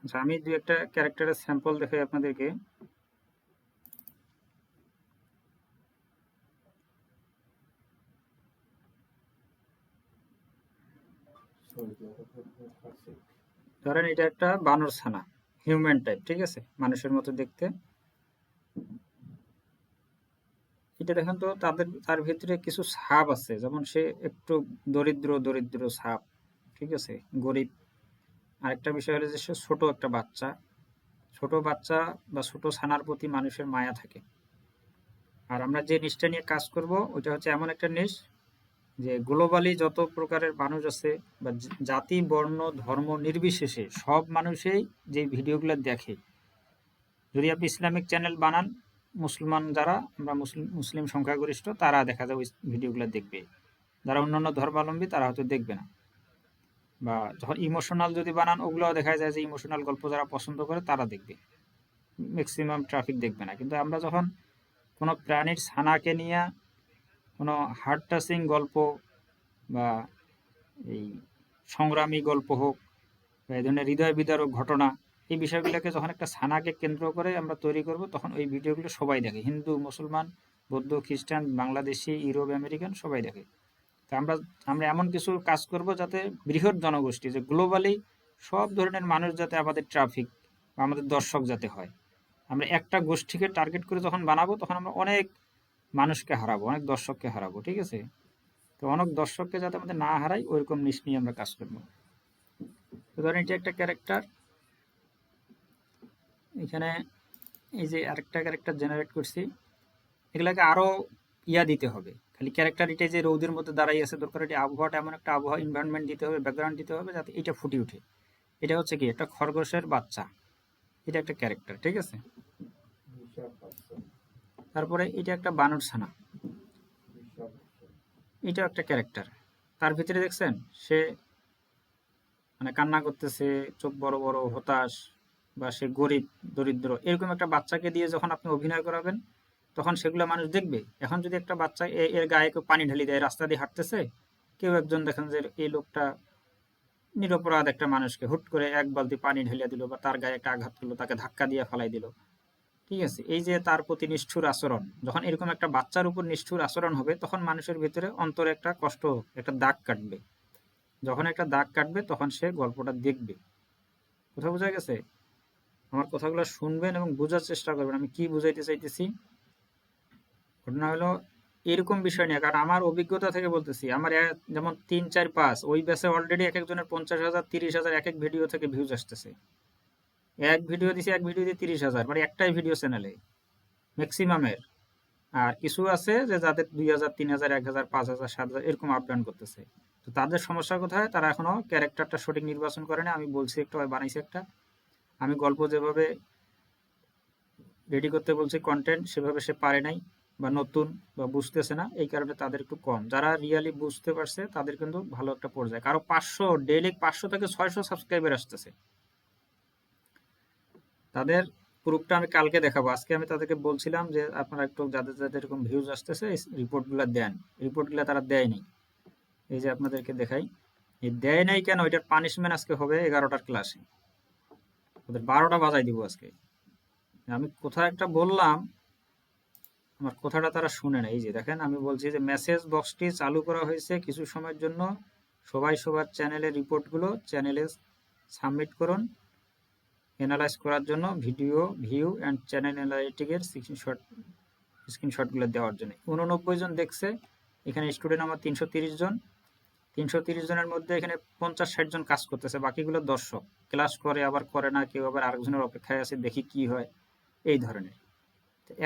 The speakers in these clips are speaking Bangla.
আচ্ছা, আমি দুই একটা ক্যারেক্টারের স্যাম্পল দেখাই আপনাদেরকে। ধরেন এটা একটা বানর ছানা, হিউম্যান টাইপ, ঠিক আছে, মানুষের মতো দেখতে। এটা দেখেন তো, তার ভিতরে কিছু ছাপ আছে, যেমন সে একটু দরিদ্র দরিদ্র ছাপ, ঠিক আছে, গরিব। আরেকটা বিষয় হলো যে সে ছোট একটা বাচ্চা, ছোট বাচ্চা বা ছোট ছানার প্রতি মানুষের মায়া থাকে। আর আমরা যে নিশটা নিয়ে কাজ করব ওইটা হচ্ছে এমন একটা নিশ যে গ্লোবালি যত প্রকারের মানুষ আছে বা জাতি বর্ণ ধর্ম নির্বিশেষে সব মানুষই যে ভিডিওগুলো দেখে। যদি আপনি ইসলামিক চ্যানেল বানান, মুসলমান যারা, আমরা মুসলিম সংখ্যাগরিষ্ঠ, তারা দেখা যায় ওই ভিডিওগুলো দেখবে। যারা অন্যান্য ধর্মাবলম্বী তারা হয়তো দেখবে না। বা যখন ইমোশনাল যদি বানান, ওগুলোও দেখা যায় যে ইমোশনাল গল্প যারা পছন্দ করে তারা দেখবে, ম্যাক্সিমাম ট্রাফিক দেখবে না। কিন্তু আমরা যখন কোনো প্রাণীর ছানাকে নিয়ে কোনো হার্ট টাচিং গল্প বা এই সংগ্রামী গল্প হোক বা এই ধরনের হৃদয় বিদারক ঘটনা, এই বিষয়গুলোকে যখন একটা ছানাকে কেন্দ্র করে আমরা তৈরি করব, তখন ওই ভিডিওগুলো সবাই দেখে, হিন্দু মুসলমান বৌদ্ধ খ্রিস্টান বাংলাদেশি ইউরোপ আমেরিকান সবাই দেখে। তো আমরা আমরা এমন কিছু কাজ করব যাতে বৃহৎ জনগোষ্ঠী, যে গ্লোবালি সব ধরনের মানুষ যাতে আমাদের ট্রাফিক বা আমাদের দর্শক যাতে হয়। আমরা একটা গোষ্ঠীকে টার্গেট করে যখন বানাবো তখন আমরা অনেক মানুষকে হারাবো, অনেক দর্শককে হারাবো, ঠিক আছে। তো অনেক দর্শককে যাতে আমাদের না হারাই ওইরকম নিশ নিয়ে আমরা কাজ করবো। তো ধরেন এটা একটা ক্যারেক্টার, এখানে এই যে আরেকটা ক্যারেক্টার জেনারেট করছি, এগুলাকে আরো দিতে হবে। খালি ক্যারেক্টার এটা যে রৌদের মধ্যে দাঁড়াই আছে, দরকার এটি আবহাওয়াটা এমন একটা আবহাওয়া এনভায়রনমেন্ট দিতে হবে, ব্যাকগ্রাউন্ড দিতে হবে যাতে এটা ফুটে ওঠে। এটা হচ্ছে কি একটা খরগোশের বাচ্চা, এটা একটা ক্যারেক্টার, ঠিক আছে। তারপরে এটা একটা বানর ছানা, এটাও একটা ক্যারেক্টার। তার ভিতরে দেখছেন সে মানে কান্না করতেছে, চোখ বড় বড়, হতাশ, বা সে গরিব দরিদ্র, এরকম একটা বাচ্চাকে দিয়ে যখন আপনি অভিনয় করাবেন তখন সেগুলো মানুষ দেখবে। এখন যদি একটা বাচ্চা এর গায়ে কেউ পানি ঢালি দেয়, রাস্তা দিয়ে হাঁটতেছে, কেউ একজন দেখেন যে এই লোকটা নিরপরাধ একটা মানুষকে হুট করে এক বালতি পানি ঢেলে দিল বা তার গায়ে একটা আঘাত করলো, তাকে ধাক্কা দিয়ে ফালাই দিল, ঠিক আছে, এই যে তার প্রতি নিষ্ঠুর আচরণ, যখন এরকম একটা বাচ্চার উপর নিষ্ঠুর আচরণ হবে তখন মানুষের ভিতরে অন্তরে একটা কষ্ট, একটা দাগ কাটবে। যখন একটা দাগ কাটবে তখন সে গল্পটা দেখবে। কোথাও বোঝা গেছে? আমার কথাগুলো শুনবেন এবং বোঝার চেষ্টা করবেন আমি কি বুঝাইতে চাইতেছি। ঘটনা হলো এরকম বিষয় নিয়ে, কারণ আমার অভিজ্ঞতা থেকে বলতেছি। আমার যেমন 3 4 5 ওই ব্যাচে অলরেডি এক একজনের 50,000 30,000 এক এক ভিডিও থেকে ভিউজ আসতেছে। এক ভিডিও দিছে, এক ভিডিও দিয়ে 30,000, মানে একটাই ভিডিও চ্যানেলে ম্যাক্সিমামের। আর কিছু আছে যে যাদের 2,000 3,000 1,000 5,000 7,000 এরকম আপ ডাউন করতেছে। তো তাদের সমস্যা কোথায়? তারা এখনো ক্যারেক্টারটা সঠিক নির্বাচন করে না। আমি বলছি একটা, বানাইছি একটা, আমি গল্প যেভাবে রেডি করতে বলছি কন্টেন্ট, সেভাবে সে পারে নাই বা নতুন বা বুঝতেছে না, এই কারণে তাদের একটু কম। যারা রিয়ালি বুঝতে পারছে তাদের কিন্তু ভালো একটা পর্যায়ে, কারো 500 ডেইলি 500 থেকে 600 সাবস্ক্রাইবার আসতেছে। তাদের প্রুফটা আমি কালকে দেখাবো। আজকে আমি তাদেরকে বলছিলাম যে আপনারা একটু যাদের যাদের এরকম ভিউজ আসতেছে রিপোর্টগুলো দেন। রিপোর্টগুলো তারা দেয়নি। এই যে আপনাদেরকে দেখাই, এই দেয় নাই কেন, এটার পানিশমেন্ট আজকে হবে 11টার ক্লাসে, ওদের 12টা বাজাই দিব আজকে। আমি কোথাও একটা বললাম, আমার কথাটা তারা শুনে না। এই যে দেখেন, আমি বলছি যে মেসেজ বক্সটি চালু করা হয়েছে কিছু সময়ের জন্য, সবাই সবার চ্যানেলের রিপোর্টগুলো চ্যানেলে সাবমিট করুন অ্যানালাইজ করার জন্য, ভিডিও ভিউ অ্যান্ড চ্যানেল অ্যানালাইটিকের স্ক্রিনশটগুলো দেওয়ার জন্য। 89 জন দেখছে, এখানে স্টুডেন্ট আমার 330 জন। 330 জনের মধ্যে এখানে 50-60 জন কাজ করতেছে, বাকিগুলো দর্শক, ক্লাস করে আবার করে না, কেউ আবার আরেকজনের অপেক্ষায় আছে দেখি কি হয়, এই ধরনের।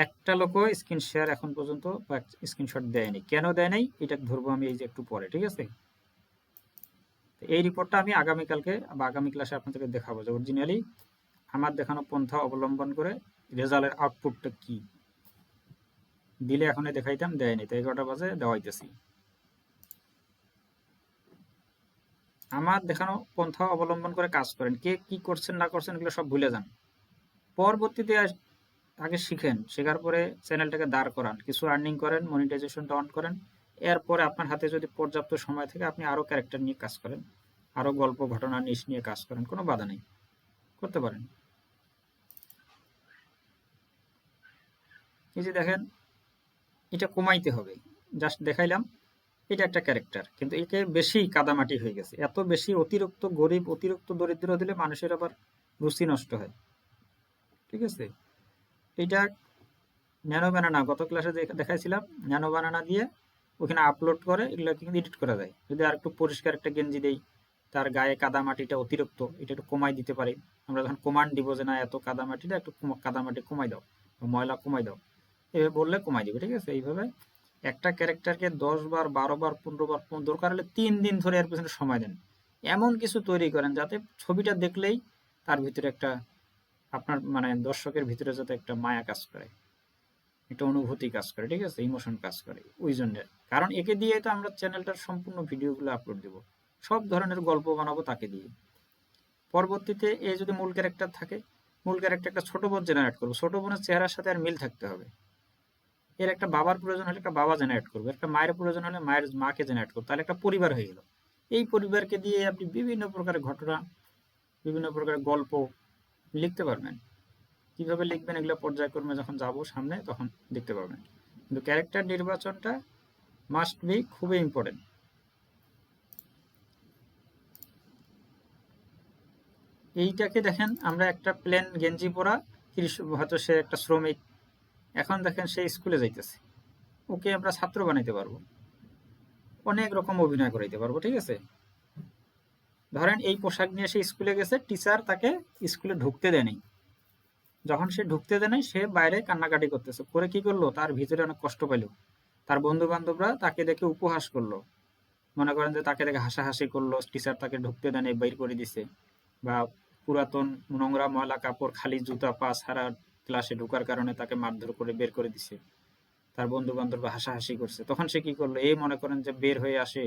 একটা লোকও স্ক্রিন শেয়ার এখন পর্যন্ত বা স্ক্রিনশট দেয়নি। কেন দেয় নাই এটা ধরবো আমি এই যে একটু পরে, ঠিক আছে। এই রিপোর্টটা আমি আগামীকালকে বা আগামী ক্লাসে আপনাদেরকে দেখাবো যে অরিজিনালি আমার দেখানো পন্থা অবলম্বন করে রেজাল্টের আউটপুটটা কি। দিলে এখনই দেখাইতাম, দেয়নি, তো 11টা বাজে দেওয়াইতেছি। আমার দেখানো পন্থা অবলম্বন করে কাজ করেন, কে কি করছেন না করছেন এগুলো সব ভুলে যান। পরবর্তীতে আগে শিখেন, শেখার পরে চ্যানেলটাকে দাঁড় করান, কিছু আর্নিং করেন, মনিটাইজেশনটা অন করেন। এরপরে আপনার হাতে যদি পর্যাপ্ত সময় থাকে আপনি আরও ক্যারেক্টার নিয়ে কাজ করেন, আরও গল্প ঘটনা নিশ নিয়ে কাজ করেন, কোনো বাধা নেই। করতে পারেন। এই যে দেখেন, এটা কমাইতে হবে, জাস্ট দেখাইলাম। এটা একটা ক্যারেক্টার, কিন্তু একে বেশি কাদামাটি হয়ে গেছে, এত বেশি অতিরিক্ত গরিব অতিরিক্ত দরিদ্র দিলে মানুষের আবার রুচি নষ্ট হয়। ঠিক আছে, এটা ন্যানো বানানা গত ক্লাসে দেখাইছিলাম, ন্যানো বানানা দিয়ে ওখানে আপলোড করে এগুলো কিন্তু এডিট করা যায়। যদি আর একটু পরিষ্কার একটা গেঞ্জি দেই, তার গায়ে কাদামাটিটা অতিরিক্ত, এটা একটু কমাই দিতে পারি। আমরা যখন কমান্ড দিব যে না এত কাদামাটিটা একটু কাদামাটি কমাই দাও, ময়লা কমাই দাও, এভাবে বললে কমাই দিবে। ঠিক আছে, এইভাবে একটা ক্যারেক্টারকে 10 বার 12 বার 15 বার, দরকার হলে 3 দিন ধরে এর পেছনে সময় দেন, এমন কিছু তৈরি করেন যাতে ছবিটা দেখলেই তার ভিতরে একটা, আপনার মানে দর্শকের ভিতরে যাতে একটা মায়া কাজ করে, একটা অনুভূতি কাজ করে। ঠিক আছে, ইমোশন কাজ করে। ওই জন্য, কারণ একে দিয়ে তো আমরা চ্যানেলটার সম্পূর্ণ ভিডিওগুলো আপলোড দেব, সব ধরনের গল্প বানাবো তাকে দিয়ে। পরবর্তীতে এ যদি মূল ক্যারেক্টার থাকে, মূল ক্যারেক্টার একটা ছোট বোন জেনারেট করবো, ছোট বোনের চেহারার সাথে আর মিল থাকতে হবে। এর একটা বাবার প্রয়োজন হলে একটা বাবা জেনারেট করবে, একটা মায়ের প্রয়োজন হলে মায়ের মাকে জেনারেট করবে, তাহলে একটা পরিবার হয়ে গেল। এই পরিবারকে দিয়ে আপনি বিভিন্ন প্রকারের ঘটনা, বিভিন্ন প্রকারের গল্প লিখতে পারবেন। কিভাবে লিখবেন এগুলো পর্যায়ক্রমে যখন যাব সামনে তখন দেখতে পাবেন। কিন্তু ক্যারেক্টার নির্বাচনটা মাস্ট বি, খুবই ইম্পর্টেন্ট। এইটাকে দেখেন, আমরা একটা প্লেন গেঞ্জি পরা হয়তো সে একটা শ্রমিক, এখন দেখেন সে স্কুলে যাইতেছে, ওকে আমরা ছাত্র বানাইতে পারবো, অনেক রকম অভিনয় করাইতে পারবো। ঠিক আছে, ধরেন এই পোশাক নিয়ে সে স্কুলে গেছে, টিচার তাকে স্কুলে ঢুকতে দেয়নি, যখন সে ঢুকতে দেয় নাই, সে বাইরে কান্নাকাটি করতেছে, করে কি করলো, তার ভিতরে অনেক কষ্ট পাইলো, তার বন্ধু বান্ধবরা তাকে দেখে উপহাস করলো, মনে করেন যে তাকে দেখে হাসাহাসি করলো, টিচার তাকে ঢুকতে দেয় নাই, বের করে দিছে, বা পুরাতন নোংরা ময়লা কাপড় খালি জুতা পা ছাড়া ক্লাসে ঢোকার কারণে তাকে মারধর করে বের করে দিছে, তার বন্ধু বান্ধব হাসাহাসি করছে, তখন সে কি করলো, এই মনে করেন যে বের হয়ে আসে,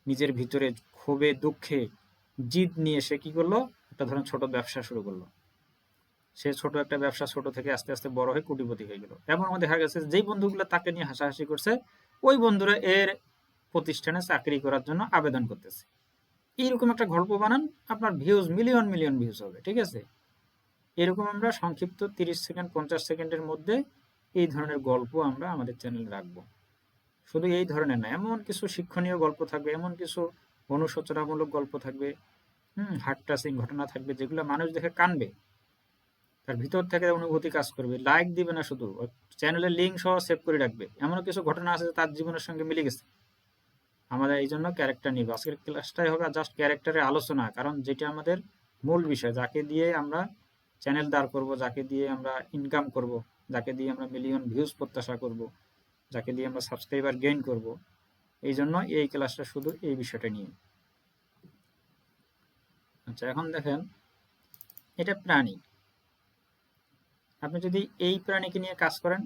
নিজের ভিতরে ক্ষোভে দুঃখে জিদ নিয়ে সে কি করলো, একটা ধরেন ছোট ব্যবসা শুরু করলো। সে ছোট একটা ব্যবসা ছোট থেকে আস্তে আস্তে বড় হয়ে কোটিপতি হয়ে গেল। এমন দেখা গেছে যেই বন্ধুগুলো তাকে নিয়ে হাসাহাসি করছে, ওই বন্ধুরা এর প্রতিষ্ঠানে চাকরি করার জন্য আবেদন করতেছে। এইরকম একটা গল্প বানান, আপনার ভিউজ মিলিয়ন মিলিয়ন ভিউজ হবে। ঠিক আছে, এরকম আমরা সংক্ষিপ্ত 30 সেকেন্ড 50 সেকেন্ডের মধ্যে এই ধরনের গল্প আমরা আমাদের চ্যানেলে রাখবো। শুধু এই ধরনের না, এমন কিছু শিক্ষণীয় গল্প থাকবে, এমন কিছু অনুশোচনামূলক গল্প থাকবে, হার্ট টাচিং ঘটনা থাকবে, যেগুলো মানুষ দেখে কানবে, তার ভিতর থেকে অনুভূতি কাজ করবে, লাইক দিবে না, শুধু চ্যানেলের লিঙ্ক সহ সেভ করে রাখবে। এমন কিছু ঘটনা আছে তার জীবনের সঙ্গে মিলে গেছে। আমাদের এই জন্য ক্যারেক্টার নিব, আজকের ক্লাসটাই হবে জাস্ট ক্যারেক্টারের আলোচনা, কারণ যেটা আমাদের মূল বিষয়, যাকে দিয়ে আমরা চ্যানেল দাঁড় করব, যাকে দিয়ে আমরা ইনকাম করব, যাকে দিয়ে আমরা মিলিয়ন ভিউজ প্রত্যাশা করব, যাকে দিয়ে আমরা সাবস্ক্রাইবার গেইন করব। এই জন্য এই ক্লাসটা শুধু এই বিষয়টা নিয়ে। আচ্ছা, এখন দেখেন, এটা প্রাণী। আপনি যদি এই প্রাণীকে নিয়ে কাজ করেন,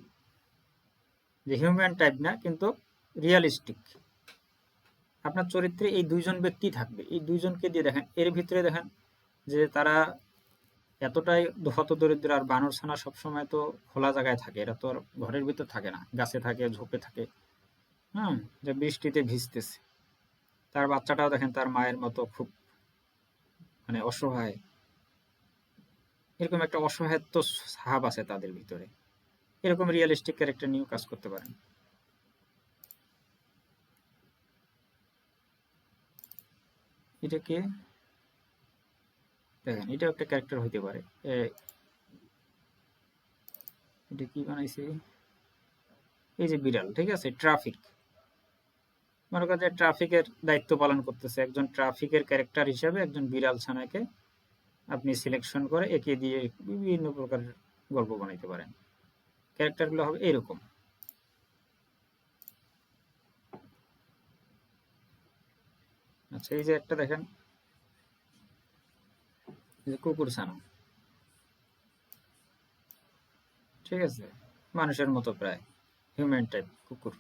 যে হিউম্যান টাইপ না কিন্তু রিয়ালিস্টিক, আপনার চরিত্রে এই দুইজন ব্যক্তি থাকবে, এই দুইজনকে দিয়ে দেখেন, এর ভিতরে দেখেন যে তারা এতটাই হত দরিদ্র, আর বানর ছানা সবসময় তো খোলা জায়গায় থাকে, এরা তো আর ঘরের ভিতর থাকে না, গাছে থাকে, ঝোপে থাকে। যে বৃষ্টিতে ভিজতেছে, তার বাচ্চাটাও দেখেন তার মায়ের মতো খুব মানে অসহায়, এরকম একটা অসহায়ত্ব ভাব আছে তাদের ভিতরে। এরকম রিয়েলিস্টিক ক্যারেক্টার নিয়েও কাজ করতে পারেন। এটাকে দেখেন, এটাও একটা ক্যারেক্টার হইতে পারে। এটা কি বানাইছে, এই যে বিড়াল। ঠিক আছে, ট্রাফিক, মনে করেন যে ট্রাফিকের দায়িত্ব পালন করতেছে, একজন ট্রাফিকের ক্যারেক্টার হিসাবে একজন বিড়াল ছানাকে আপনি সিলেকশন করে একে দিয়ে বিভিন্ন প্রকারের গল্প বানাইতে পারেন। ক্যারেক্টারগুলো হবে এরকম। আচ্ছা, এই যে একটা দেখেন, এই যে কুকুর ছানা। ঠিক আছে, মানুষের মতো প্রায় হিউম্যান টাইপ কুকুর।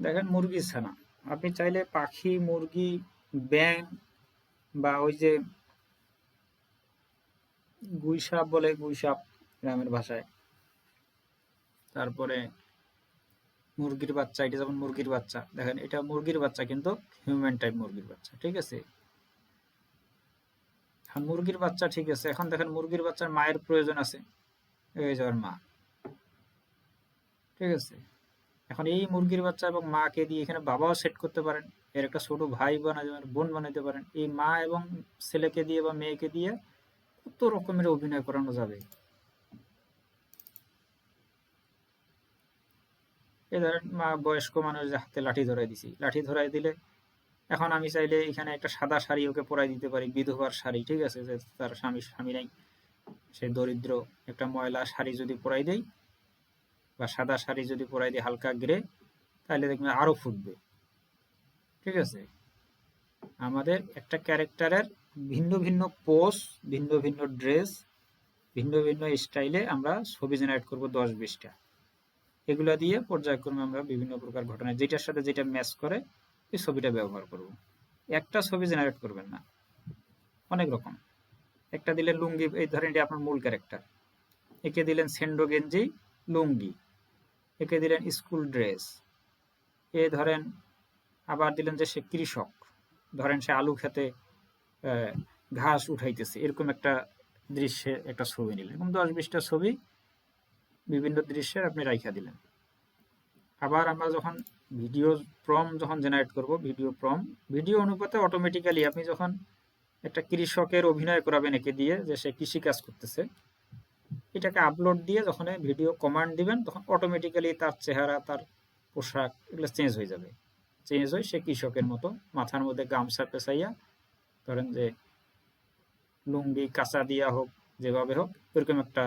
দেখেন মুরগির ছানা, আপনি চাইলে পাখি, মুরগি, ব্যাঙ, বা ওই যে গুইসাপ বলে, গুইসাপ গ্রামের ভাষায়। তারপরে মুরগির বাচ্চা, এটা যেমন মুরগির বাচ্চা, দেখেন এটা মুরগির বাচ্চা কিন্তু হিউম্যান টাইপ মুরগির বাচ্চা, ঠিক আছে। এখন মুরগির বাচ্চা ঠিক আছে, এখন দেখেন মুরগির বাচ্চার মায়ের প্রয়োজন আছে, এই যে ওর মা, ঠিক আছে। এখন এই মুরগির বাচ্চা এবং মাকে দিয়ে এখানে বাবাও সেট করতে পারেন, এর একটা ছোট ভাই বোন বানাইতে পারেন। এই মা এবং ছেলেকে দিয়ে বা মেয়েকে দিয়ে কত রকমের অভিনয় করানো যাবে। এই ধরেন মা বয়স্ক মানুষ যে হাতে লাঠি ধরাই দিছি, লাঠি ধরাই দিলে এখন আমি চাইলে এখানে একটা সাদা শাড়ি ওকে পরাই দিতে পারি, বিধবার শাড়ি, ঠিক আছে, যে তার স্বামী নাই, সে দরিদ্র, একটা ময়লা শাড়ি যদি পরাই দেই বা সাদা শাড়ি যদি পরাই দিই হালকা গ্রে, তাহলে দেখবেন আরো ফুটবে, ঠিক আছে। আমাদের একটা ক্যারেক্টারের ভিন্ন ভিন্ন পোজ, ভিন্ন ভিন্ন ড্রেস, ভিন্ন ভিন্ন স্টাইলে আমরা ছবি জেনারেট করব 10-20টা। এগুলা দিয়ে পর্যায়ক্রমে আমরা বিভিন্ন প্রকার ঘটনা যেটার সাথে যেটা ম্যাচ করে এই ছবিটা ব্যবহার করব। একটা ছবি জেনারেট করবেন না, অনেক রকম। একটা দিলে লুঙ্গি, এই ধরেন এটা আপনার মূল ক্যারেক্টার, একে দিলেন সেন্ডো গেঞ্জি লুঙ্গি, একে দিলেন স্কুল ড্রেস, এ ধরেন আবার দিলেন যে সে কৃষক, ধরেন সে আলু খেতে ঘাস উঠাইতেছে, এরকম একটা দৃশ্যে একটা ছবি নিলেন, এরকম 10-20টা ছবি বিভিন্ন দৃশ্যের আপনি রাইখা দিলেন। আবার আমরা যখন ভিডিও প্রম যখন জেনারেট করব, ভিডিও অনুপাতে অটোমেটিক্যালি আপনি যখন একটা কৃষকের অভিনয় করাবেন একে দিয়ে যে সে কৃষি কাজ করতেছে, এটাকে আপলোড দিয়ে যখন ভিডিও কমান্ড দিবেন তখন অটোমেটিক্যালি তার চেহারা, তার পোশাক এগুলো চেঞ্জ হয়ে যাবে, চেঞ্জ হয়ে সে কৃষকের মতো মাথার মধ্যে গামছা পেঁচাইয়া, ধরেন যে লুঙ্গি কাঁচা দিয়া হোক, যেভাবে হোক এরকম একটা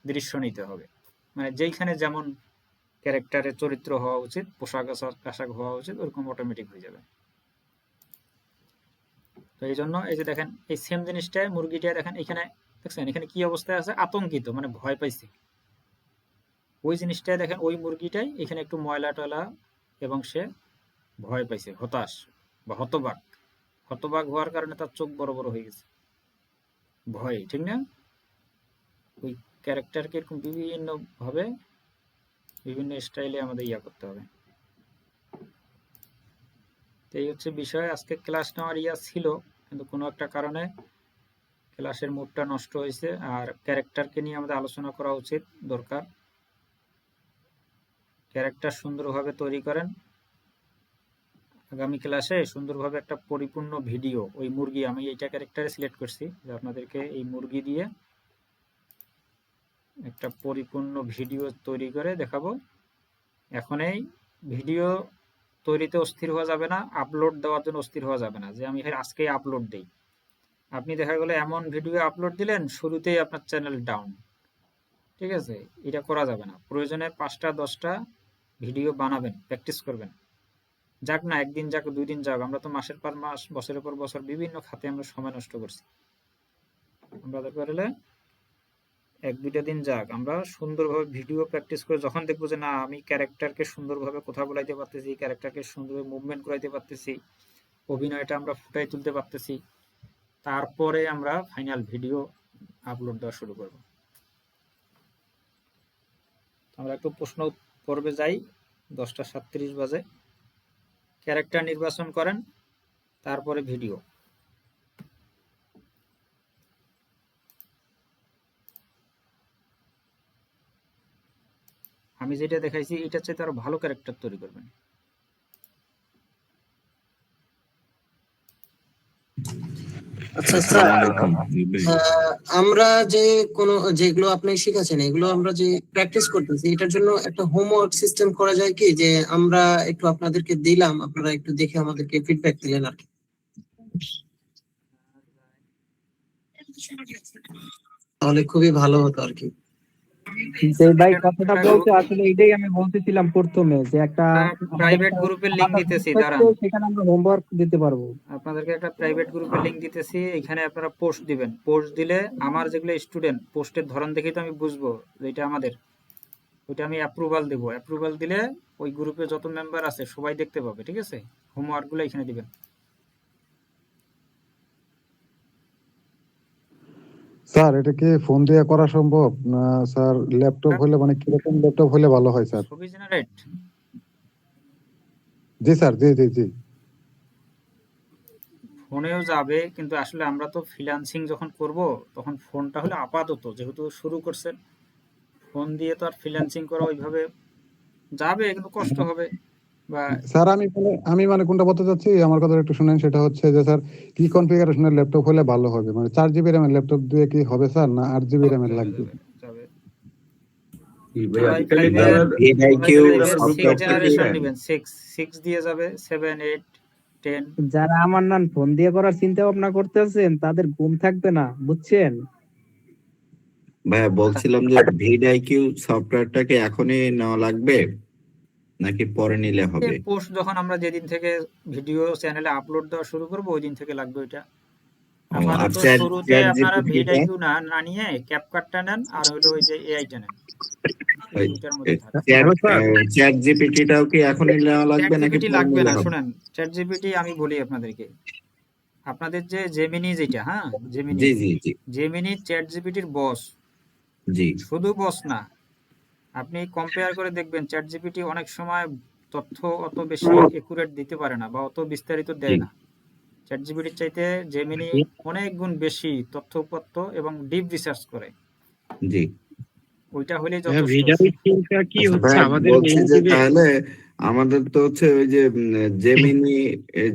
দৃশ্য নিতে হবে। মানে যেইখানে যেমন ক্যারেক্টারের চরিত্র হওয়া উচিত, পোশাক আশাক হওয়া উচিত, ওরকম অটোমেটিক হয়ে যাবে। তো এই জন্য এই যে দেখেন এই সেম জিনিসটাই মুরগিটা দেখেন এখানে, দেখছেন এখানে কি অবস্থায় আছে, আতঙ্কিত, মানে ভয় পাইছে। ওই জিনিসটাই দেখেন ওই মুরগিটাই এখানে একটু ময়লা টয়লা এবং সে ভয় পাইছে, হতাশ বা হতবাক। হতবাক হওয়ার কারণে তার চোখ বড় বড় হয়ে গেছে ভয়, ঠিক না। ওই ক্যারেক্টারকে এরকম বিভিন্ন ভাবে বিভিন্ন স্টাইলে আমাদের ইয়া করতে হবে। তো এই হচ্ছে বিষয়। আজকে ক্লাস নেওয়ার ইয়া ছিল, কিন্তু কোনো একটা কারণে ক্লাসের মুডটা নষ্ট হয়েছে। আর ক্যারেক্টারকে নিয়ে আমাদের আলোচনা করা উচিত, দরকার। ক্যারেক্টার সুন্দরভাবে তৈরি করেন, আগামী ক্লাসে সুন্দরভাবে একটা পরিপূর্ণ ভিডিও, ওই মুরগি, আমি এইটা ক্যারেক্টারে সিলেক্ট করছি যে আপনাদেরকে এই মুরগি দিয়ে একটা পরিপূর্ণ ভিডিও তৈরি করে দেখাবো। এখন এই ভিডিও তৈরিতে অস্থির হওয়া যাবে না, আপলোড দেওয়ার জন্য অস্থির হওয়া যাবে না যে আমি আজকেই আপলোড দেই। আপনি দেখা গেলো এমন ভিডিও আপলোড দিলেন শুরুতেই আপনার চ্যানেল ডাউন, ঠিক আছে, এটা করা যাবে না। প্রয়োজনে 5টা-10টা ভিডিও বানাবেন, প্র্যাকটিস করবেন। যাক না, একদিন যাক, 2 দিন যাক, আমরা তো মাসের পর মাস, বছরের পর বছর বিভিন্ন খাতে আমরা সময় নষ্ট করছি। আমরা দরকার হলে 1-2টা দিন যাক, আমরা সুন্দরভাবে ভিডিও প্র্যাকটিস করে যখন দেখবো যে না আমি ক্যারেক্টারকে সুন্দরভাবে কথা বলাইতে পারতেছি, ক্যারেক্টারকে সুন্দরভাবে মুভমেন্ট করাইতে পারতেছি, অভিনয়টা আমরা ফুটাই তুলতে পারতেছি, তারপরে আমরা ফাইনাল ভিডিও আপলোড দেওয়া শুরু করব। আমরা একটু প্রশ্ন পর্বে যাই। 10টা 37 বাজে। ক্যারেক্টার নির্বাচন করেন, তারপরে ভিডিও। আমি যেটা দেখাইছি এটার চাইতে আরো ভালো ক্যারেক্টার তৈরি করবেন। আচ্ছা স্যার, আমরা যে কোনো যেগুলো আপনি শিখাচ্ছেন এগুলো আমরা যে প্র্যাকটিস করতেছি, এটার জন্য একটা হোমওয়ার্ক সিস্টেম করা যায় কি, যে আমরা একটু আপনাদেরকে দিলাম, আপনারা একটু দেখে আমাদেরকে ফিডব্যাক দিলেন আর কি, তাহলে খুবই ভালো হতো আর কি। যে ভাই কথাটা বলতে আসলে এটাই আমি বলতেছিলাম প্রথমে, যে একটা প্রাইভেট গ্রুপের লিংক দিতেছি, দাঁড়ান, সেখানে আমরা হোমওয়ার্ক দিতে পারবো। আপনাদেরকে একটা প্রাইভেট গ্রুপের লিংক দিতেছি, এখানে আপনারা পোস্ট দিবেন। পোস্ট দিলে আমার যেগুলো স্টুডেন্ট, পোস্টের ধরন দেখেই তো আমি বুঝবো যেটা আমাদের, ওইটা আমি অ্যাপ্রুভাল দেবো। অ্যাপ্রুভাল দিলে ওই গ্রুপে যত মেম্বার আছে সবাই দেখতে পাবে, ঠিক আছে। হোমওয়ার্কগুলো এখানে দিবেন। স্যার এটা কি ফোন দিয়ে করা সম্ভব না স্যার? ল্যাপটপ হলে মানে কিরকম ল্যাপটপ হলে ভালো হয় স্যার? ছবি জেনারেট জি স্যার, জি জি জি। ফোনেও যাবে, কিন্তু আসলে আমরা তো ফ্রিল্যান্সিং যখন করব তখন ফোনটা হলে আপাতত, যেহেতু শুরু করছেন, ফোন দিয়ে তো আর ফ্রিল্যান্সিং করা ওইভাবে যাবে, কিন্তু কষ্ট হবে। বা স্যার আমি মানে কোনটা বলতে চাচ্ছি, আমার কথা একটু শুনেন। সেটা হচ্ছে যে স্যার, কি কনফিগারেশনের ল্যাপটপ হলে ভালো হবে? মানে 4 জিবি র্যামের ল্যাপটপ দিয়ে কি হবে স্যার, না 8 জিবি র্যামের যাবে লাগবে? যাবে যাবে ভাইয়া কোরাই ভাইয়া ফাইভের ভিআইকিউ সিক্স সফটওয়্যারটা কি জেনারেশন নেবেন, সিক্স দিয়ে যাবে, 7, 8, 10। যারা আমার নাম ফোন দিয়ে করার চিন্তা ভাবনা করতেছেন তাদের ঘুম থাকবে না, বুঝছেন? ভাইয়া বলছিলাম যে ভিআইকিউ সফটওয়্যারটাকে এখনই নেওয়া লাগবে নাকি পরে নিলে হবে? পোস্ট যখন আমরা যেদিন থেকে ভিডিও চ্যানেলে আপলোড দেওয়া শুরু করবো ওই দিন থেকে লাগবে ওইটা। ও, আর আপাতত চ্যাট শুরুতে চ্যাট আপনারা জিপিটিটা ভিডিও না নিয়ে ক্যাপকাটটা নেন, আর হলো ওই যে এআইটা নেন, এই দুইটার মধ্যে থাকবে। চ্যাট জিপিটিটাও কি এখনই নেওয়া চ্যাট লাগবে নাকি জিপিটি পরে লাগবে নিলে না, হবে? শুনেন, চ্যাট জিপিটি আমি বলি আপনাদেরকে, আপনাদের যে জেমিনি, যেটা জেমিনি, জি জি জি জেমিনি চ্যাট জিপিটির বস, জি শুধু বস না, আপনি কম্পেয়ার করে দেখবেন চ্যাট জিপিটি অনেক সময় তথ্য অত বেশি একুরেট দিতে পারে না বা অত বিস্তারিত জি দেয় না। চ্যাট জিপিটির চাইতে জেমিনি অনেক গুণ বেশি তথ্যপত্র এবং ডিপ রিসার্চ করে, জি। ওইটা হলেই যথেষ্ট। ভিডিওটা কি আচ্ছা হচ্ছে ভাইয়া, আমাদের বলছি মেইল যে দিবে? তাহলে আমাদের তো হচ্ছে ওই যে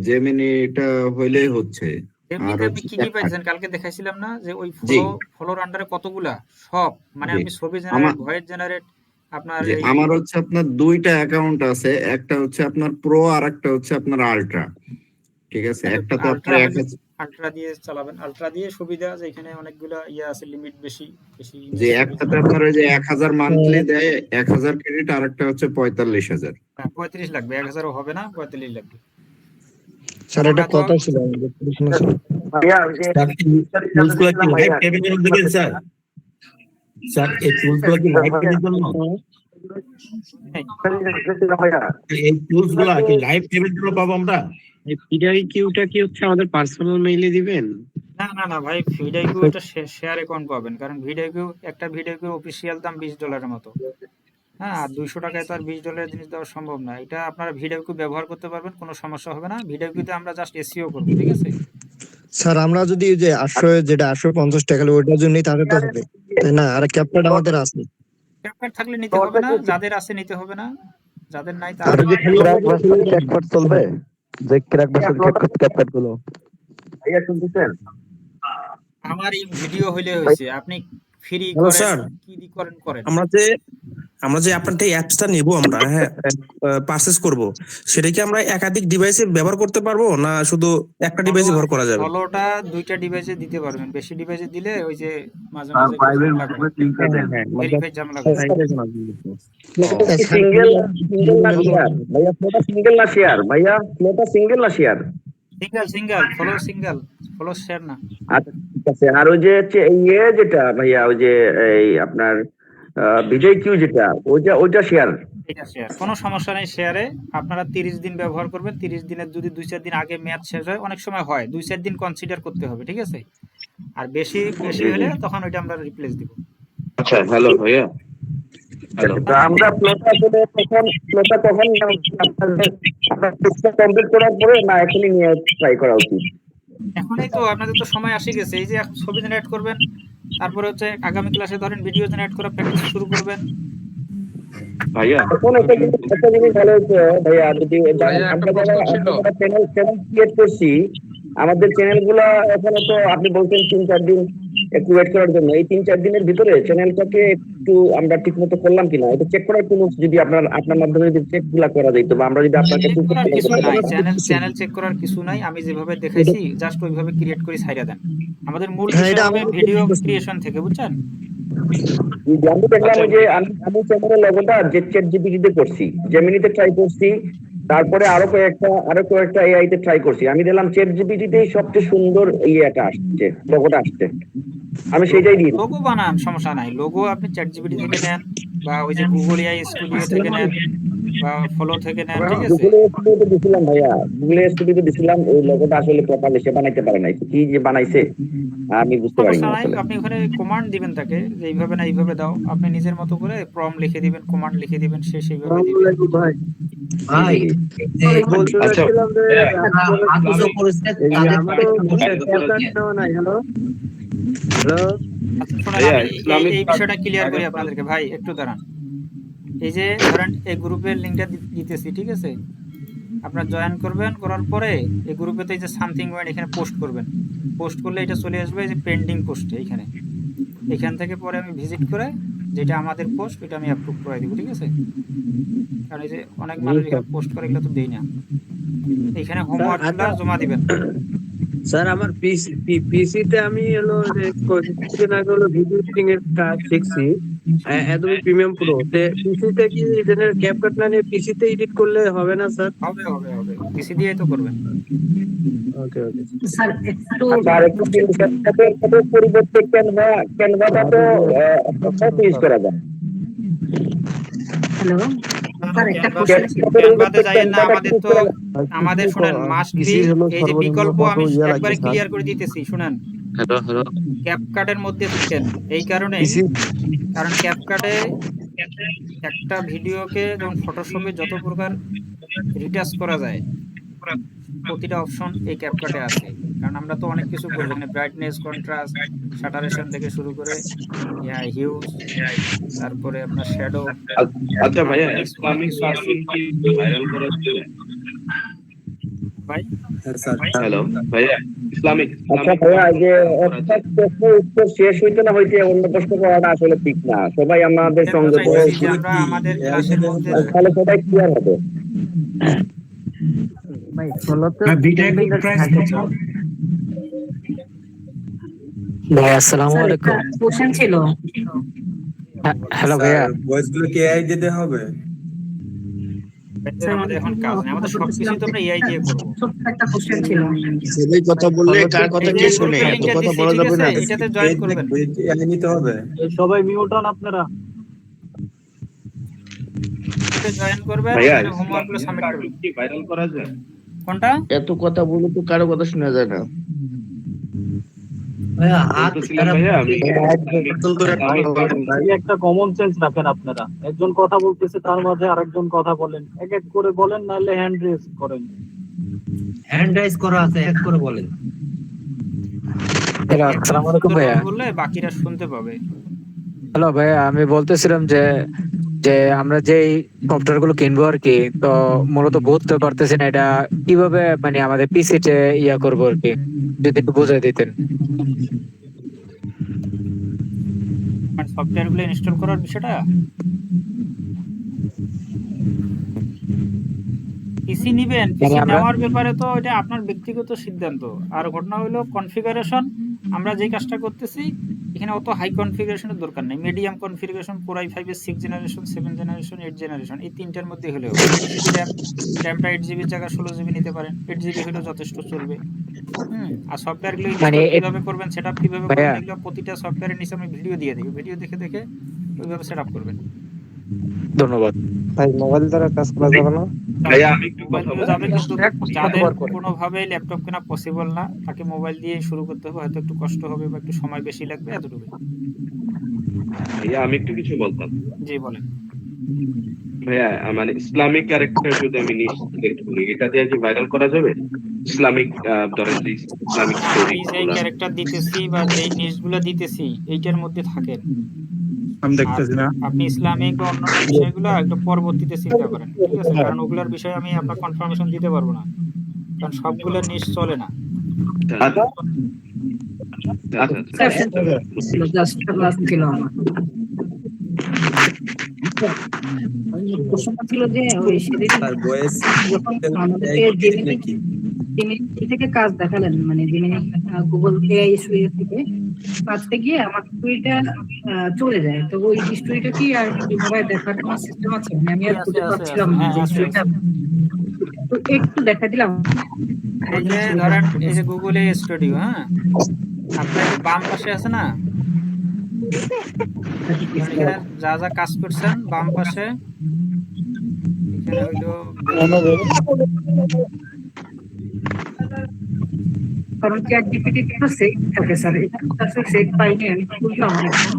জেমিনিটা হইলেই হচ্ছে। আর এমনিতে আপনি হচ্ছে কি কি পাইছেন কালকে দেখাইছিলাম না, যে ওই জি ফলোর আন্ডারে কতগুলা, সব মানে জি আপনি ছবি আমার জেনারেট, ভয়েস জেনারেট, আপনার যে এই আমার হচ্ছে আপনার দুইটা অ্যাকাউন্ট আছে, একটা হচ্ছে আপনার প্রো আর একটা হচ্ছে আপনার আলট্রা। ঠিক আছে, একটা তো আপনার আলট্রা হলে আলট্রা দিয়ে চালাবেন, আলট্রা দিয়ে সুবিধা যে এখানে অনেকগুলা ইয়ে আছে, লিমিট বেশি বেশি যে ইমেজ ছবি একটাতে আপনার ওই যে 1000 মান্থলি দেয়, 1000 ক্রেডিট, আর একটা হচ্ছে 45,000। 35 লাগবে, 1000ও হবে না, 45 লাগবে। স্যার এটা আমরা তো কত ছিল আমাদের প্রশ্ন ছিল? স্যার এই টুলসগুলো কি লাইভ টেবিলের জন্য দিবেন স্যার? স্যার এই টুলসগুলো কি লাইভ টেবিলের জন্য? এই টুলসগুলো কি লাইভ টেবিলের জন্য পাবো আমরা? এই ভিডিওটা কি হচ্ছে আমাদের পার্সোনাল মেইলে দিবেন? না ভাই, ভিডিও এটা শেয়ার অ্যাকাউন্ট পাবেন, কারণ একটা ভিডিও অফিসিয়াল দাম $20 মতো। হ্যাঁ, আর 200 টাকায় তো আর $20 জিনিস দেওয়া সম্ভব না। এটা আপনারা ভিডিও ব্যবহার করতে পারবেন, কোনো সমস্যা হবে না। ভিডিওতে আমরা জাস্ট এসইও করব, ঠিক আছে? স্যার আমরা যদি ওই যে 850 টাকা ওইটার জন্যই তাহলে তো হবে, তাই না? আর ক্যাপকাট আমাদের আছে। ক্যাপকাট থাকলে নিতে হবে না, যাদের আছে নিতে হবে না, যাদের নাই আর তাদের যে ক্র্যাক ভার্সন ক্যাপকাট চলবে, যে ক্র্যাক ভার্সন ক্যাপকাট গুলো। ভাইয়া শুনতেছেন? আমার এই ভিডিও হইলে হয়েছে, আপনি ফ্রি হ্যালো করেন, স্যার, কি দি করেন। আমরা যে আপনার থেকে অ্যাপসটা নেব, আমরা হ্যাঁ পারচেজ করব, সেটা কি আমরা একাধিক ডিভাইসে ব্যবহার করতে পারবো না শুধু একটা ডিভাইসে ব্যবহার করা যাবে? ফলোটা দুইটা ডিভাইসে দিতে পারবেন, বেশি ডিভাইসে দিলে ওই যে মাঝে মাঝে ভেরিফাই ঝামেলা করে। সিঙ্গেল না শেয়ার ভাইয়া? ফ্লোটা সিঙ্গেল না শেয়ার ভাইয়া? ফ্লোটা সিঙ্গেল না শেয়ার? সিঙ্গেল, ফলো শেয়ার না। আচ্ছা ঠিক আছে। আর ওই যে হচ্ছে যেটা ভাইয়া, ওই যে এই আপনার বিজয় কিউ যেটা, ওইটা শেয়ার? এটা শেয়ার, কোনো সমস্যা নেই শেয়ারে। আপনারা 30 দিন ব্যবহার করবেন, 30 দিনের যদি 2-4 দিন আগে মেয়াদ শেষ হয়, অনেক সময় হয় 2-4 দিন কনসিডার করতে হবে, ঠিক আছে? আর বেশি হলে তখন ওইটা আমরা রিপ্লেস দিব। আচ্ছা, হ্যালো ভাইয়া, হ্যালো। আমরা ফ্লোটা কখন কমপ্লিট করার পরে না এখনই নিয়ে ট্রাই করা উচিত? এখনই তো, আপনাদের তো সময় আসে গেছে। এই যে ছবি জেনারেট করবেন, তারপরে হচ্ছে আগামী ক্লাসে ধরেন ভিডিও জেনারেট করা প্র্যাকটিস শুরু করবেন। ভাইয়া এখন একটা জিনিস ভালো হচ্ছে ভাইয়া, যদি আমরা যারা চ্যানেল ক্রিয়েট করছি, আমাদের চ্যানেল গুলা এখনো তো আপনি বলছেন 3-4 দিন একটু ওয়েট করার জন্য। এই 3-4 দিনের ভিতরে চ্যানেলটাকে একটু আমরা ঠিক মতো করলাম কিনা এটা চেক করার কোনো, যদি আপনার মাধ্যমে যদি চেক গুলা করা যেত, বা আমরা যদি আপনার কাছে চ্যানেল চেক করার কিছু নাই, আমি যেভাবে দেখাইছি জাস্ট ওইভাবে ক্রিয়েট করে ছাইড়া দেন। আমাদের মূল বিষয় হবে ভিডিও ক্রিয়েশন থেকে, বুঝছেন? আমি দেখলাম যে আমি চ্যানেলের লগোটা চ্যাট জিপিটিতে করছি, জেমিনিতে ট্রাই করছি, তারপরে আরো কয়েকটা এআই তে ট্রাই করছি। আমি দিলাম চ্যাট জিপিটিতেই সবচেয়ে সুন্দর ইয়েটা আসছে, লোগোটা আসছে। আমি সেটাই দিই। লোগো বানান, সমস্যা নাই। লোগো আপনি চ্যাট জিপিটি থেকে নেন, বা ওই যে গুগল এআই স্টুডিও থেকে নেন, বা ফলো থেকে নেন, ঠিক আছে? গুগলে স্টুডিওতে দিছিলাম ভাইয়া, গুগলে স্টুডিওতে দিছিলাম, ওই লোগোটা আসলে প্রপারলি সে বানাইতে পারে নাই। কি যে বানাইছে আমি বুঝতে পারি সমস্যা না নাই, আসলে। আপনি ওখানে কমান্ড দিবেন তাকে যে এইভাবে না এইভাবে দাও, আপনি নিজের মতো করে প্রম্পট লিখে দিবেন, কমান্ড লিখে দিবেন, সে সেইভাবে দিবে। ভাই বলতে চাচ্ছিলাম যে হ্যালো আচ্ছা শোনেন, আমি এই বিষয়টা ক্লিয়ার করি আপনাদেরকে। ভাই একটু দাঁড়ান। এই যে ধরেন এই গ্রুপের লিঙ্কটা দিতেছি, ঠিক আছে? আপনার জয়েন করবেন, করার পরে এই গ্রুপেতে এই যে সামথিং ওয়ান এখানে পোস্ট করবেন। পোস্ট করলে এটা চলে আসবে এই যে পেন্ডিং পোস্টে, এখান থেকে পরে আমি ভিজিট করে যেটা আমাদের পোস্ট ওটা আমি অ্যাপ্রুভ করে দিব, ঠিক আছে? কারণ এই যে অনেক মানুষ এখানে পোস্ট করে, এগুলো তো দেই না। এখানে হোমওয়ার্কগুলো জমা দিবেন। স্যার আমার পিসিতে আমি হলো কিছুদিন আগে হলো ভিডিও এডিটিং এর কাজ শিখছি, অ্যাডোবি প্রিমিয়াম প্রো। পিসিতে কি এদের ক্যাপকাট না নিয়ে পিসিতে এডিট করলে হবে না স্যার? হবে পিসি দিয়ে তো করবেন। ওকে স্যার একটু ক্যাপকাটের পরিবর্তে ক্যানভাটা তো সব ইউজ করা যায়। ক্যানভাতে যাইয়েন না, আমাদের শুনেন, মাস্ট বি এই যে বিকল্প আমি একবারে ক্লিয়ার করে দিতেছি, শুনেন। ক্যাপকাটের মধ্যে থাকেন এই কারণে, কারণ ক্যাপকাটে একটা ভিডিওকে যেমন ফটোশপে যত প্রকার রিটাচ করা যায়, প্রতিটা অপশন এই ক্যাপকাটে আছে। কারণ আমরা তো অনেক কিছু করবো এখানে, ব্রাইটনেস, কন্ট্রাস্ট, স্যাটারেশন থেকে শুরু করে হিউজ, তারপরে আপনার শ্যাডো। আচ্ছা ভাইয়া, ইসলামিক ভাইরাল করা ভাই হ্যালো ভাইয়া, ইসলামিক আচ্ছা ভাইয়া, যে একটা প্রশ্ন উত্তর শেষ হইতে না হইতে অন্য প্রশ্ন করাটা আসলে ঠিক না। সবাই আমাদের সঙ্গে আমরা আমাদের ক্লাসের মধ্যে তাহলে সবাই ক্লিয়ার হবে। ভাই আসসালামু আলাইকুম। কোশ্চেন ছিল। হ্যালো ভাইয়া, ভয়েসগুলো কি এআই দিতে হবে? আমাদের এখন কাজ নেই, আমাদের সবকিছু তো আমরা এআই দিয়ে করব। ছোট্ট একটা কোশ্চেন ছিল। ছেলে কথা বললে কার কথা কে শুনে? এত কথা বলা যাবে না। এটাতে জয়েন করবেন। এআই নিতে হবে। সবাই মিউট হন আপনারা। জয়েন করবেন, ভাইয়া, হোমওয়ার্কগুলো সাবমিট করবেন। কি ভাইরাল করা যায়? কোনটা? এত কথা বলে তো কারো কথা শোনা যায় না। বলতেছিলাম ভাইয়া, আমি একটা কমন সেন্স রাখেন আপনারা। একজন কথা বলতেছে তার মাঝে আরেকজন কথা বলেন, এক এক করে বলেন, নাহলে হ্যান্ড রেজ করেন। হ্যান্ড রাইজ করা আছে, এক করে বলেন। হ্যালো আসসালামু আলাইকুম ভাইয়া। বললে বাকিরা শুনতে পাবে। হ্যালো ভাইয়া, আমি বলতেছিলাম যে যে আমরা যে সফটওয়্যার গুলো কিনবো আর কি, তো মূলত বুঝতে পারতেছি না এটা কিভাবে মানে আমাদের পিসিতে ইয়া করবো আর কি, যদি একটু বুঝাই দিতেন। মানে সফটওয়্যারগুলো ইনস্টল করার বিষয়টা, পিসি নিবেন, পিসি নেওয়ার ব্যাপারে তো এটা আপনার ব্যক্তিগত সিদ্ধান্ত। আর ঘটনা হলো কনফিগারেশন, আমরা যে কাজটা করতেছি এখানে অত হাই কনফিগারেশনের দরকার নেই। মিডিয়াম কনফিগারেশন, Core i5 এর 6 জেনারেশন, 7 জেনারেশন, 8 জেনারেশন, এই তিনটার মধ্যে হলেও র্যামটা 8GB জায়গা 16GB নিতে পারেন, 8GB হলেও যথেষ্ট চলবে। আর সফটওয়্যারগুলো কিভাবে করবেন, সেটআপ কিভাবে করবেন, এগুলো প্রতিটা সফটওয়্যারের নিচে আমি ভিডিও দিয়ে দিই, ভিডিও দেখে দেখে ওইভাবে সেটআপ করবেন। ধন্যবাদ ভাই। মোবাইল দ্বারা কাজ করা যাবে না? ভাইয়া আমি একটু কথা বলবো। যাদের কোনোভাবেই ল্যাপটপ কেনা পসিবল না, তাকে মোবাইল দিয়ে শুরু করতে হবে। হয়তো একটু কষ্ট হবে বা একটু সময় বেশি লাগবে, এতটুকু। ভাইয়া আমি একটু কিছু বলতাম। জি বলেন। ভাইয়া মানে ইসলামিক ক্যারেক্টার যদি আমি নিয়ে সিলেক্ট করি, এটা দিয়ে কি ভাইরাল করা যাবে? ইসলামিক ধরেন যে ইসলামিক স্টোরি, এই যে ক্যারেক্টার দিতেছি বা যে নিউজগুলো দিতেছি এইটার মধ্যে থাকেন। আমি দেখতেছি না। আপনি ইসলামিক বা অন্যান্য বিষয়গুলো একটু পরবর্তীতে চিন্তা করেন, ঠিক আছে? কারণ ওগুলোর বিষয়ে আমি আপনার কনফার্মেশন দিতে পারবো না, কারণ সবগুলো নিউজ চলে না। আচ্ছা জাস্ট ক্লাস ছিল আমার। প্রশ্নটা ছিল যে ওই সেদিন যখন আমাদেরকে জেমিনি থেকে কাজ দেখালেন, মানে জেমিনি গুগল এআই স্টুডিও থেকে কাজতে গিয়ে আমার স্টোরিটা চলে যায়, তো ওই স্টোরিটা কি আর কিভাবে দেখার কোনো সিস্টেম আছে? মানে আমি আর খুঁজে পাচ্ছিলাম না যে স্টোরিটা তো একটু দেখা দিলাম। এই যে ধরেন এই যে গুগল স্টুডিও, হ্যাঁ, আপনার যে বাম পাশে আছে না, ধরেন এখানে যা যা কাজ করছেন বাম পাশে, এখানে হইলো কারণ চ্যাট জিপিটি তো সেভ থাকে স্যার, এটা আসলে সেভ পাইনি, আমি খুললাম এখন।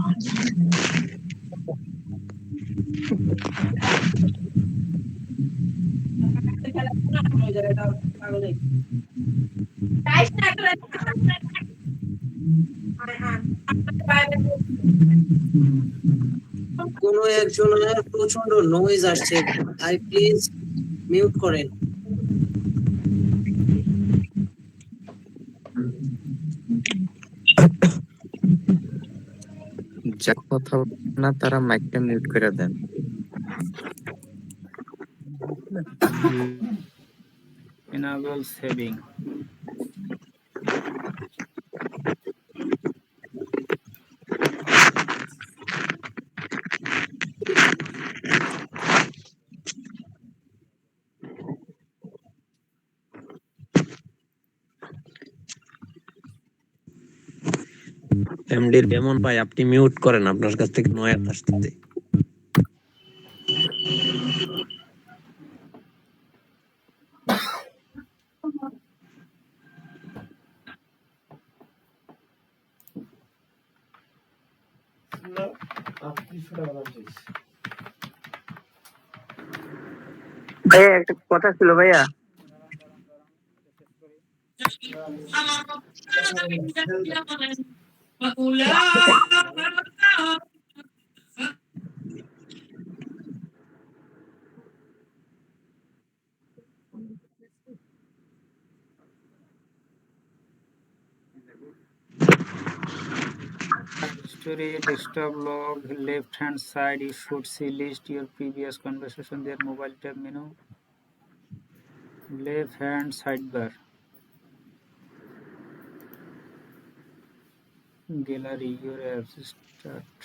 কোনো একজনের প্রচন্ড নয়েজ আসছে, আই প্লিজ মিউট করেন। যা কথা না তারা মাইকটা মিউট করে দেন। enable saving. এমডির বেমন ভাই আপনি মিউট করেন, আপনার কাছ থেকে নয়েজ আসতেছে। ভাইয়া একটা কথা ছিল ভাইয়া। History, desktop log, left hand side you should see list your previous conversation there, mobile tab menu, left hand sidebar, gallery, your apps start.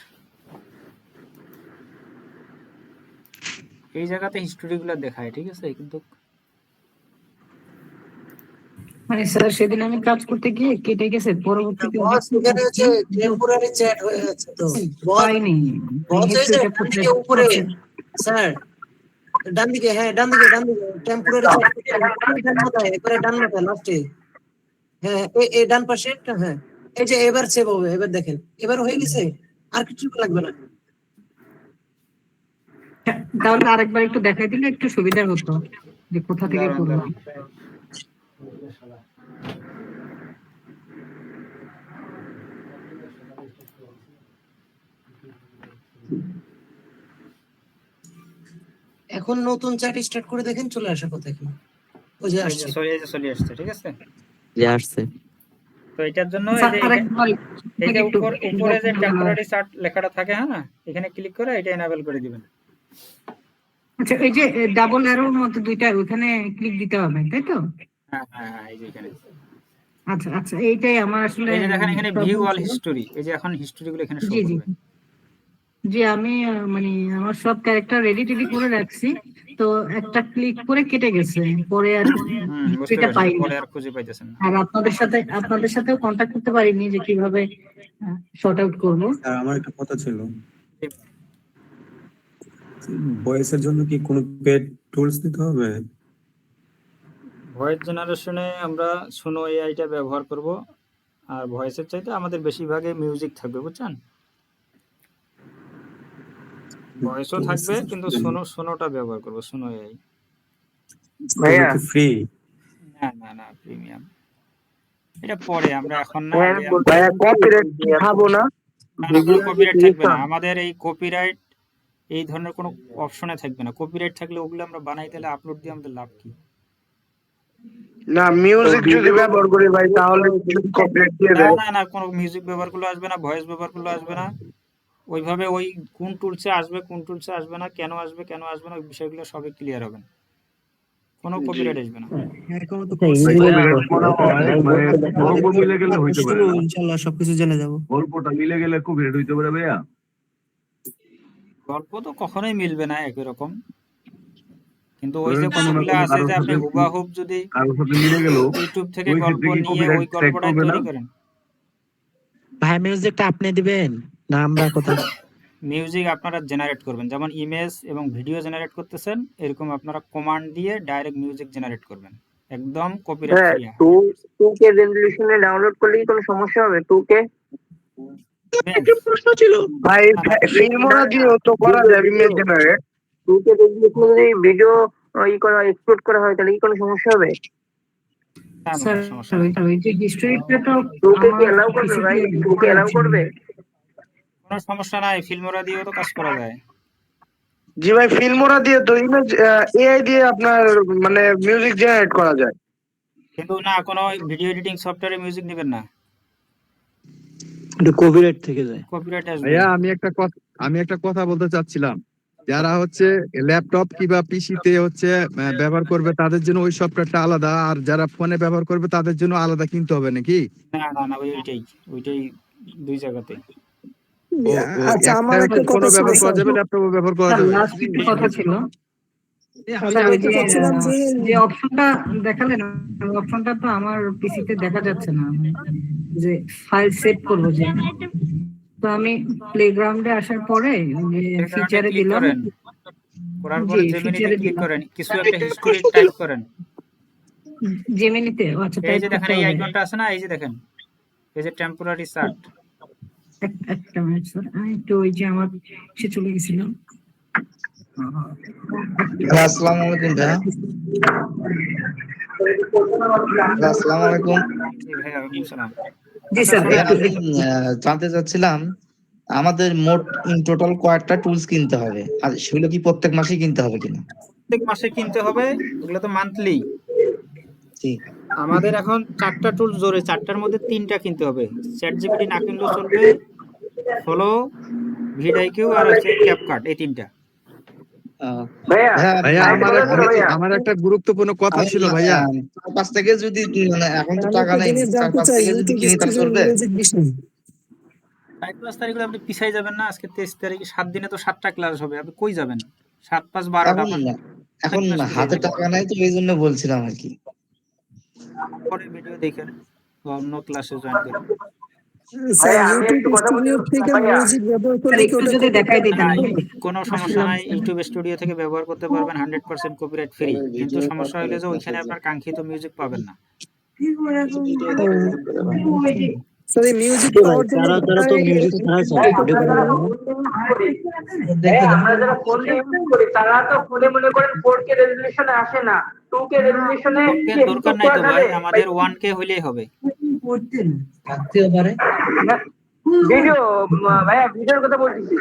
এই জায়গাতে হিস্টোরি গুলো দেখায়, ঠিক আছে, কিন্তু মানে স্যার সেদিন আমি কাজ করতে গিয়ে কেটে গেছে, পরবর্তীতে বস এখানে হচ্ছে টেম্পোরারি চ্যাট হয়ে যাচ্ছে তো বস। পাইনি। বস এই যে ডান দিকে উপরে স্যার, ডান দিকে, হ্যাঁ ডান দিকে, ডান দিকে টেম্পোরারি চ্যাট, ডান মাথায় একবারে ডান মাথায় লাস্টে, হ্যাঁ এই ডান পাশে একটা, হ্যাঁ এই যে এবার সেভ হবে, এবার দেখেন এবার হয়ে গেছে, আর কিছু লাগবে না। তাহলে আরেকবার একটু দেখাই দিলে একটু সুবিধা হতো যে কোথা থেকে করবো। এখন নতুন চ্যাট স্টার্ট করে দেখেন চলে আসার কথা কি, ওই যে আসছে, চলে আসছে, ঠিক আছে। যে আসছে তো এটার জন্য স্যার আরেকবার এই যে একটু উপরে যে টেম্পোরারি চার্ট লেখাটা থাকে, হ্যাঁ, এখানে ক্লিক করে এটা এনাবেল করে দিবেন। আচ্ছা, এই যে ডাবল অ্যারোর মতো দুইটা, ওখানে ক্লিক দিতে হবে, তাই তো? হ্যাঁ হ্যাঁ হ্যাঁ, এই যে এখানে, আচ্ছা আচ্ছা, এইটাই আমার আসলে এই যে দেখেন এখানে ভিউ problem অল ছিল। হিস্টোরি, এই যে এখন হিস্টোরি গুলো এখানে শো জি জি করবে। জি, আমি মানে আমার সব ক্যারেক্টার রেডি টেডি করে রাখছি, তো একটা ক্লিক করে কেটে গেছে, পরে আর বুঝতে এটা পারছি, পাইনি। পরে আর খুঁজে পাইতেছেন না। আর আপনাদের সাথেও কন্ট্যাক্ট করতে পারিনি যে কিভাবে শর্ট আউট করবো। আর আমার একটা কথা ছিল, ভয়েসের জন্য কি কোনো পেড টুলস দিতে হবে? ভয়েস জেনারেশনে আমরা সুনো এআইটা ব্যবহার করব, আর ভয়েসের চাইতে আমাদের বেশিরভাগে মিউজিক থাকবে, বুঝছেন। ভয়েসও থাকবে কিন্তু সুনোটা ব্যবহার করব, সুনো এআই। ভাইয়া ফ্রি? না না না, প্রিমিয়াম। এটা পরে, আমরা এখন না, ভাইয়া কপিরাইট খাবো না, কপিরাইট থাকবে না আমাদের, এই কপিরাইট এই ধরনের কোনো অপশনে থাকবে না। কপিরাইট থাকলে ওগুলো আমরা বানাই তাহলে আপলোড দিয়ে আমাদের লাভ কি? না মিউজিক যদি ব্যবহার করি ভাই তাহলে কপিরাইট দিয়ে না দেয়। না না, কোনো মিউজিক ব্যবহার করলে আসবে না, ভয়েস ব্যবহার করলে আসবে না। ওইভাবে ওই কোন টুলসে আসবে, কোন টুলসে আসবে না, কেন আসবে কেন আসবে না, ওই বিষয়গুলো সবই ক্লিয়ার হবে, কোনো কপিরাইট আসবে না। ইনশাআল্লাহ সবকিছু জেনে যাবো। গল্পটা মিলে গেলে কপিরাইট হইতে পারে ভাইয়া? গল্প তো কখনোই মিলবে না একই রকম, কিন্তু ওই যে কতগুলো আছে যে আপনি হুবাহুব যদি ইউটিউব থেকে গল্প নিয়ে ওই গল্পটাই তৈরি করেন। ভাই মিউজিকটা আপনি দিবেন না আমরা কোথাও? মিউজিক আপনারা জেনারেট করবেন, যেমন ইমেজ এবং ভিডিও জেনারেট করতেছেন এরকম আপনারা কমান্ড দিয়ে ডাইরেক্ট মিউজিক জেনারেট করবেন, একদম কপিরাইট ফ্রি। 2K রেজোলিউশনে ডাউনলোড করলে কি কোনো সমস্যা হবে? 2K প্রশ্ন ছিল ভাই ফিল্মোরা দিয়েও তো করা যায় ইমেজ জেনারেট। 2K রেজোলিউশনে যদি ভিডিও করা এক্সপোর্ট করা হয় তাহলে কি কোনো সমস্যা হবে? স্যার ওই যে হিস্ট্রিটা তো 2K কি এলাও করবে ভাই? 2K এলাও করবে? কোনো সমস্যা নাই, ফিল্মোরা দিয়েও তো কাজ করা যায়। জি ভাই, ফিল্মোরা দিয়ে তো ইমেজ এআই দিয়ে আপনার মানে মিউজিক জেনারেট করা যায়। কিন্তু না, কোনো ভিডিও এডিটিং সফটওয়্যারে মিউজিক নেবেন না, এটা কপিরাইট থেকে যায়। কপিরাইট আসবে। ভাইয়া আমি একটা কথা বলতে চাচ্ছিলাম, যারা হচ্ছে ল্যাপটপ কিংবা পিসিতে হচ্ছে ব্যবহার করবে তাদের জন্য ওই সফটওয়্যারটা আলাদা, আর যারা ফোনে ব্যবহার করবে তাদের জন্য আলাদা কিনতে হবে নাকি? না ওইটাই দুই জায়গাতে। আচ্ছা, আমার একটা ফোনও কথা ছিল ব্যবহার করা স্যার। যাবে, ল্যাপটপও ব্যবহার করা যাবে। লাস্ট একটা কথা ছিল আমি স্যার, ওই বলতে চাচ্ছিলাম যে যে অপশনটা দেখালেন ওই অপশনটা তো আমার পিসিতে দেখা যাচ্ছে না, যে ফাইল সেভ করব যে। তো আমি প্লেগ্রাউন্ডে আসার পরে ফিচারে ক্লিক দিলাম, করেন, করার পরে জি জেমিনিতে ফিচারে ক্লিক দিলাম করেন, কিছু একটা হিস্টোরি টাইপ করেন। জেমিনিতে। আচ্ছা, এই টাইপ যে করতে দেখেন এই হবে। আইকনটা আছে না, এই যে দেখেন এই যে টেম্পোরারি সার্ট। একটা মিনিট স্যার, আমি একটু ওই যে আমার সে চলে গেছিলাম। আসসালামু আলাইকুম ভাইয়া। আসসালামু আলাইকুম। জি ভাই, ওয়ালাইকুম সালাম। জি স্যার, ভাইয়া, আমি জানতে চাচ্ছিলাম আমাদের মোট ইন টোটাল কয়েকটা টুলস কিনতে হবে, আর সেগুলো কি প্রত্যেক মাসেই কিনতে হবে কিনা? প্রত্যেক মাসে কিনতে হবে, ওগুলো তো মান্থলি। জি। আমাদের এখন 4টা টুল জোরে, 4টার মধ্যে 3টা কিনতে হবে। চ্যাট জিপিটি না কিনলেও চলবে, ফলো, ভিডিআইকিউ আর হচ্ছে ক্যাপকাট, এই 3টা। ভাইয়া আমার একটা গুরুত্বপূর্ণ কথা ছিল ভাইয়া। 4-5 থেকে যদি মানে এখন তো আমি টাকা একটা নাই, জিনিস জানতে 4-5 চাই, থেকে যদি ইউটিউব কিনি তাহলে স্টুডিওর চলবে? মিউজিক বিষয়। 5 তারিখ আপনি পিছাই যাবেন না, আজকে 23 তারিখ, 7 দিনে তো 7টা ক্লাস হবে, আপনি কই যাবেন? 7 5 12টা এখন হাতে টাকা নাই তো এই জন্য বলছিলাম আর কি। পরে ভিডিও দেখেন বা অন্য ক্লাসে জয়েন করেন। স্যার ইউটিউব স্টুডিও থেকে মিউজিক ব্যবহার করলে কি একটু ওটা যদি দেখাই দিতেন। কোনো সমস্যা নাই, ইউটিউব স্টুডিও থেকে ব্যবহার করতে পারবেন, 100% কপিরাইট ফ্রি। কিন্তু সমস্যা হলো যে ওইখানে আপনার কাঙ্ক্ষিত মিউজিক পাবেন না। স্যার এই মিউজিক পাওয়ার জন্য তারা তো মিউজিক ছাড়া চায় ভিডিও বানাবে না। আমরা যারা ফোন দিয়ে ইউজ করি তারা তো ফোনে মনে করেন 4K রেজোলিউশনে আসে না, 2K রেজোলিউশনে দরকার নাই তো ভাই, আমাদের 1K হইলেই হবে। থাকতেও পারে। ভিডিও ভাইয়া, ভিডিওর কথা বলছি।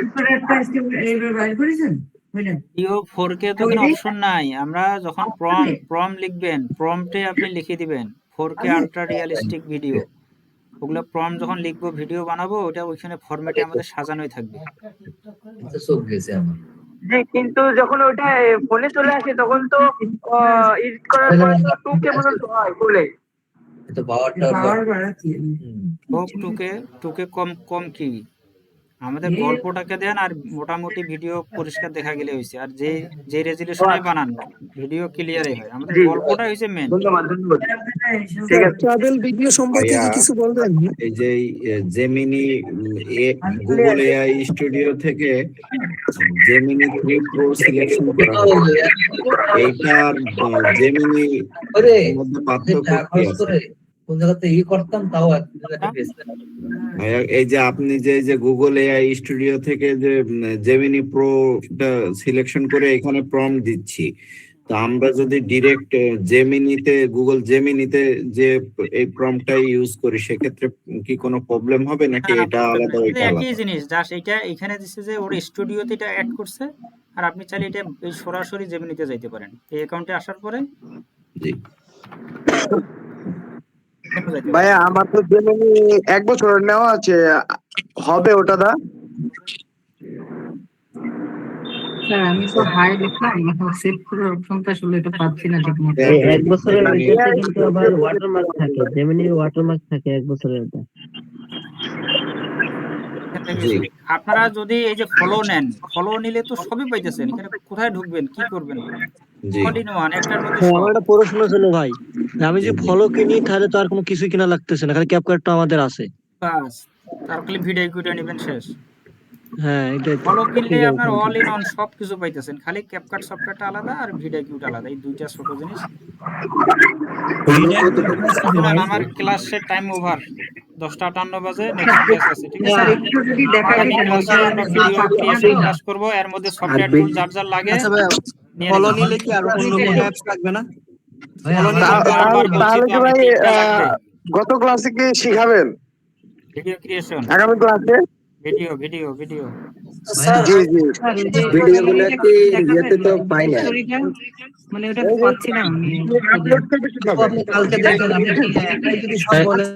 ভিডিও 4K তো কোনো অপশন নাই। আমরা যখন প্রম লিখবেন, প্রম্পটে আপনি লিখে দিবেন 4K আল্ট্রা রিয়েলিস্টিক ভিডিও। ওগুলো প্রম যখন লিখবো, ভিডিও বানাবো, ওটা ওইখানে ফরম্যাটে আমাদের সাজানোই থাকবে। জি, কিন্তু যখন ওটা ফোনে চলে আসে তখন তো এডিট করার পরে তো 2K পর্যন্ত হয় বলে। হোক 2K কম কি, আমাদের গল্পটাকে দেন আর মোটামুটি ভিডিও পরিষ্কার দেখা গেলে হয়েছে। আর যে রেজুলেশনে বানান ভিডিও ক্লিয়ারই হয়, আমাদের গল্পটাই হয়েছে মেন। ধন্যবাদ। ঠিক আছে, ট্রাভেল ভিডিও সম্পর্কে কি কিছু বলবেন? এই যে জেমিনি গুগল এআই স্টুডিও থেকে জেমিনি 3 প্রো সিলেকশন করা হবে, এইটার জেমিনি মধ্যে পার্থক্য কি আছে? ভাইয়া, এই যে আপনি যে গুগল এআই স্টুডিও থেকে যে জেমিনি প্রোটা সিলেকশন করে এখানে প্রম্পট দিচ্ছি, তো আমরা যদি ডিরেক্ট জেমিনিতে গুগল জেমিনিতে যে এই প্রম্পটটাই ইউজ করি সেক্ষেত্রে কি কোনো প্রবলেম হবে নাকি এটা আলাদা ওইটা আলাদা? একই জিনিস, জাস্ট এটা এখানে দিচ্ছে যে ওর স্টুডিওতে এটা অ্যাড করছে, আর আপনি চাইলে এটা এই সরাসরি জেমিনিতে যাইতে পারেন এই অ্যাকাউন্টে আসার পরে। জি ভাইয়া, আমার তো জেমিনি 1 বছর নেওয়া আছে, হবে ওটা দা? স্যার আমি তো হাই লিখলাম, এখন সেভ করার অপশনটা আসলে এটা পাচ্ছি না ঠিক মতো। এই 1 বছরের ওইটাতে কিন্তু আবার ওয়াটারমার্ক থাকে, জেমিনির ওয়াটারমার্ক থাকে 1 বছরের ওটা। আপনারা যদি এই যে ফলো নেন, ফলো নিলে তো সবই পাইতেছেন, এখানে কোথায় ঢুকবেন, কি করবেন? জি অল ইন ওয়ান, একটার মধ্যে হ্যাঁ, সব। আমার একটা প্রশ্ন ছিল ভাই, আমি যে ফলো কিনি তাহলে তো আর কোনো কিছুই কিনা লাগতেছে না, খালি ক্যাপকাটটা আমাদের আছে। বাস, তার খালি ভিডিও কিউটা নেবেন, শেষ। হ্যাঁ, এটাই তো। ফলো কিনলে ঠিক আছে, আপনার thank you. All in one সব কিছু পাইতেছেন, খালি ক্যাপকাট সফটওয়্যারটা আলাদা আর ভিডিও কিউটা আলাদা, এই দুইটা ছোট জিনিস। শুনেন, আমার ক্লাসের টাইম ওভার, 10:58 বাজে, নেক্সট ক্লাস আছে, ঠিক আছে? স্যার একটু যদি দেখা আগামী দিতেন ক্লাসে আমরা ভিডিও ক্রিয়েশন ক্লাস করব, এর মধ্যে সফটওয়্যার টুল যার যার লাগে আচ্ছা ভাই, নিয়ে ফলো নেবেন। নিলে কি আর অন্য কোনো অ্যাপস লাগবে না? বারবার বলছি তো আমি, তিনটা লাগবে। গত ক্লাসে কি শিখাবেন ভিডিও ক্রিয়েশন, আগামী ক্লাসে? ভিডিও ভিডিও ভিডিও স্যার, জি জি স্যার এই যে ভিডিওগুলো কি ইয়েতে তো পাই না। স্টোরিটা মানে ওটা পাচ্ছি না আমি। আপলোড করবে কিভাবে? আপনি কালকে দেখেন, আপনি যদি সব বলেন